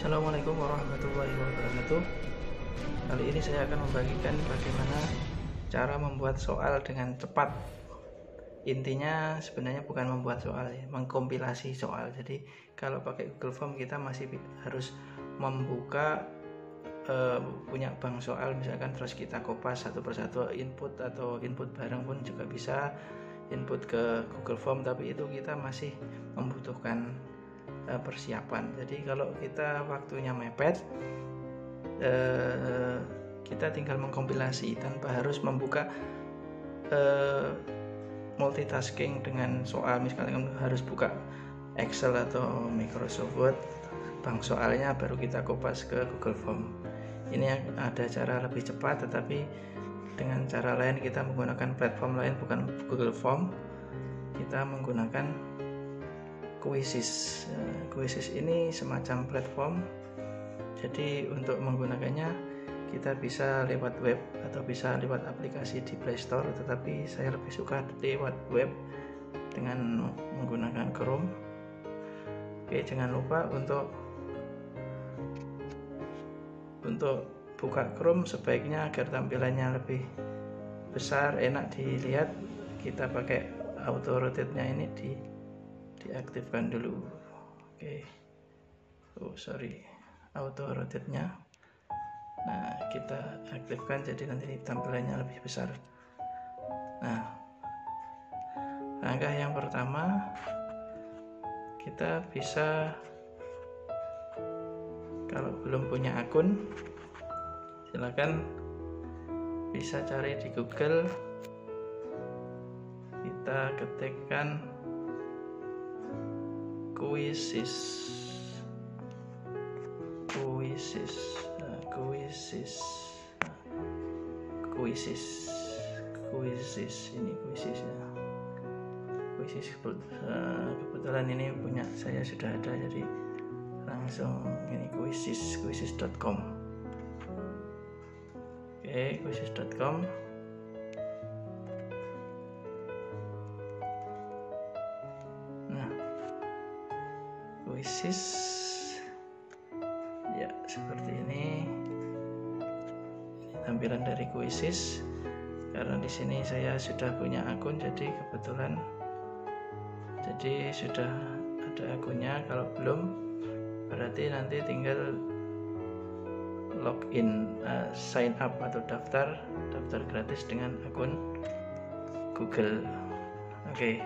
Assalamualaikum warahmatullahi wabarakatuh. Kali ini saya akan membagikan bagaimana cara membuat soal dengan cepat. Intinya sebenarnya bukan membuat soal ya, mengkompilasi soal. Jadi kalau pakai Google Form kita masih harus membuka punya bank soal misalkan, terus kita kopas satu persatu input atau input bareng pun juga bisa input ke Google Form, tapi itu kita masih membutuhkan persiapan. Jadi kalau kita waktunya mepet, kita tinggal mengkompilasi tanpa harus membuka multitasking dengan soal. Misalnya harus buka Excel atau Microsoft Word bank soalnya baru kita kopas ke Google Form. Ini ada cara lebih cepat, tetapi dengan cara lain, kita menggunakan platform lain bukan Google Form. Kita menggunakan Quizzes. Quizzes ini semacam platform. Jadi untuk menggunakannya kita bisa lewat web atau bisa lewat aplikasi di Play Store, tetapi saya lebih suka lewat web dengan menggunakan Chrome. Oke, jangan lupa untuk buka Chrome sebaiknya agar tampilannya lebih besar, enak dilihat. Kita pakai auto rotate-nya ini diaktifkan dulu. Oke. Auto rotate-nya. Nah, kita aktifkan jadi nanti tampilannya lebih besar. Nah, langkah yang pertama, kita bisa, kalau belum punya akun, silakan bisa cari di Google. Kita ketikkan Quizzes ini Quizzesnya. Quizzes kebetulan ini punya saya sudah ada, jadi langsung ini quizzes.com. Oke, quizzes.com. Quizzes ya seperti ini tampilan dari Quizzes. Karena di sini saya sudah punya akun, jadi kebetulan sudah ada akunnya. Kalau belum, berarti nanti tinggal login, sign up atau daftar gratis dengan akun Google. Oke,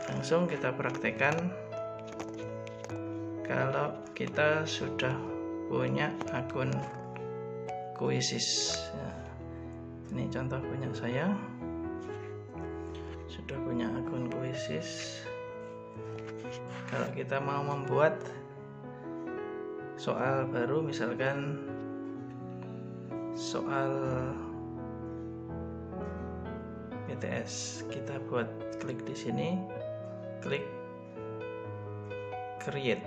langsung kita praktekkan. Kalau kita sudah punya akun Quizzes, ini contoh punya saya, sudah punya akun Quizzes. Kalau kita mau membuat soal baru, misalkan soal BTS, kita buat, klik di sini, klik create.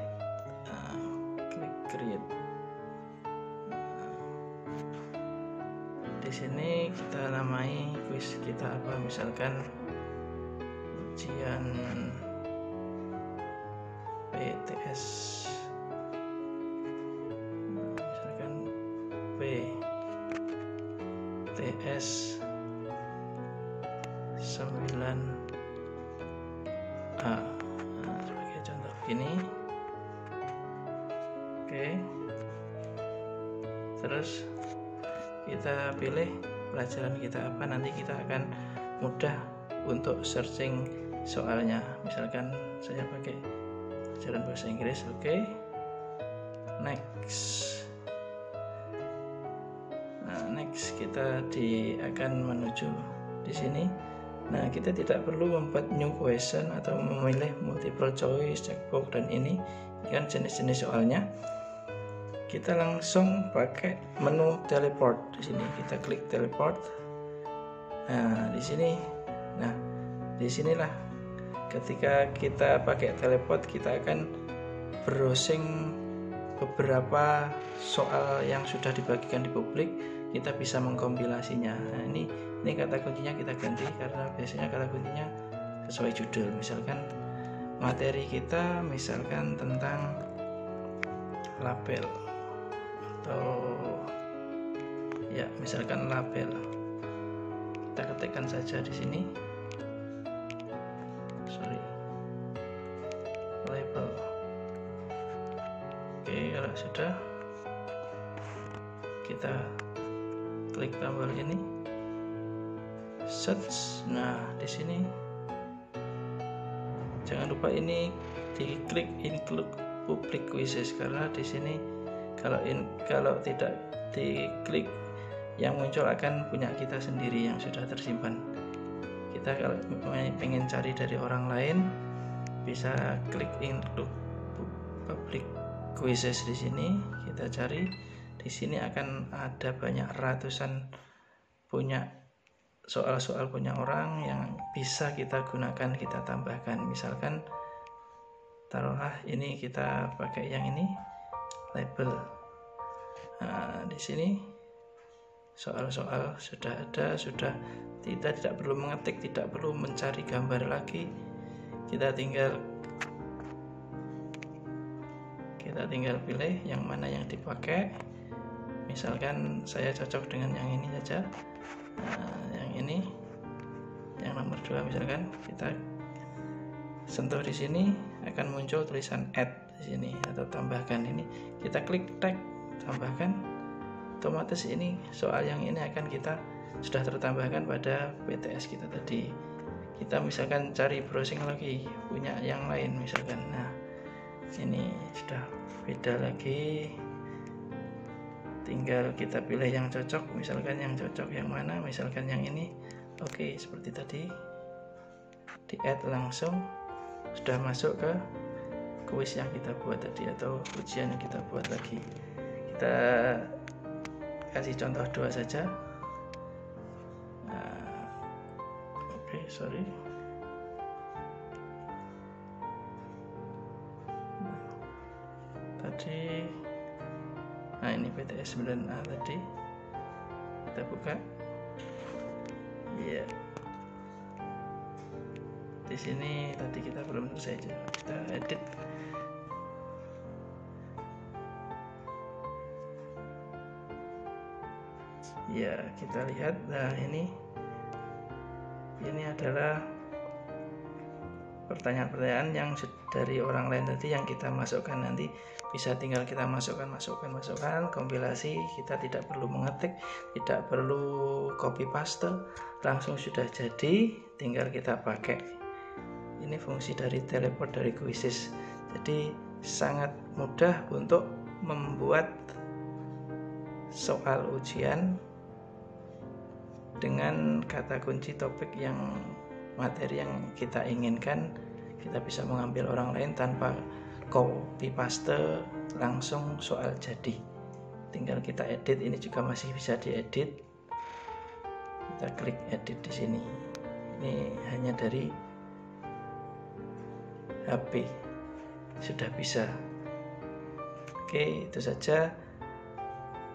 Di sini kita namai kuis kita apa, misalkan ujian BTS, misalkan BTS 9A, sebagai contoh begini. Oke, terus kita pilih pelajaran kita apa, nanti kita akan mudah untuk searching soalnya. Misalkan saya pakai pelajaran bahasa Inggris. Oke, next. Nah, next kita akan menuju di sini. Nah, kita tidak perlu membuat new question atau memilih multiple choice, checkbox, dan ini kan jenis-jenis soalnya. Kita langsung pakai menu teleport. Di sini kita klik teleport. Nah, disinilah ketika kita pakai teleport, kita akan browsing beberapa soal yang sudah dibagikan di publik. Kita bisa mengkompilasinya. Nah, ini kata kuncinya kita ganti, karena biasanya kata kuncinya sesuai judul. Misalkan materi kita misalkan tentang label atau ya misalkan label, kita ketikkan saja di sini, label. Oke, kalau sudah kita klik tombol ini, search. Nah, di sini jangan lupa ini diklik include public quizzes, karena di sini kalau tidak diklik, yang muncul akan punya kita sendiri yang sudah tersimpan. Kita kalau pengen cari dari orang lain, bisa klik include public quizzes di sini, kita cari. Di sini akan ada banyak ratusan punya soal-soal punya orang yang bisa kita gunakan, kita tambahkan. Misalkan taruhlah ini kita pakai yang ini, label. Nah, di sini soal-soal sudah ada, kita tidak perlu mengetik, tidak perlu mencari gambar lagi. Kita tinggal pilih yang mana yang dipakai. Misalkan saya cocok dengan yang ini saja. Nah, yang ini, yang nomor 2 misalkan, kita sentuh di sini akan muncul tulisan add di sini atau tambahkan. Ini kita klik tag tambahkan, otomatis ini soal yang ini akan kita sudah tertambahkan pada PTS kita tadi. Kita misalkan cari browsing lagi, punya yang lain misalkan. Nah, ini sudah beda lagi, tinggal kita pilih yang cocok. Misalkan yang cocok yang mana, misalkan yang ini. Oke, seperti tadi di add langsung sudah masuk ke kuis yang kita buat tadi atau ujian yang kita buat lagi. Kita kasih contoh 2 saja. Oke, sorry. Tadi, nah ini PTS 9A tadi, kita buka. Iya. Di sini tadi kita belum selesai, kita edit. Ya, kita lihat. Nah, ini adalah pertanyaan-pertanyaan yang dari orang lain tadi yang kita masukkan. Nanti bisa tinggal kita masukkan, kompilasi. Kita tidak perlu mengetik, tidak perlu copy paste, langsung sudah jadi, tinggal kita pakai. Ini fungsi dari teleport dari Quizizz. Jadi sangat mudah untuk membuat soal ujian dengan kata kunci topik yang materi yang kita inginkan. Kita bisa mengambil orang lain tanpa copy paste, langsung soal jadi. Tinggal kita edit, ini juga masih bisa diedit. Kita klik edit di sini. Ini hanya dari HP sudah bisa. Oke, itu saja.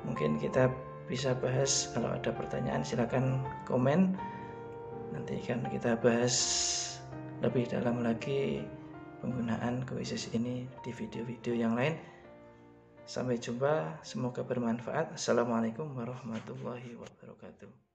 Mungkin kita bisa bahas, kalau ada pertanyaan silakan komen. Nanti kan kita bahas lebih dalam lagi penggunaan Quizizz ini di video-video yang lain. Sampai jumpa, semoga bermanfaat. Assalamualaikum warahmatullahi wabarakatuh.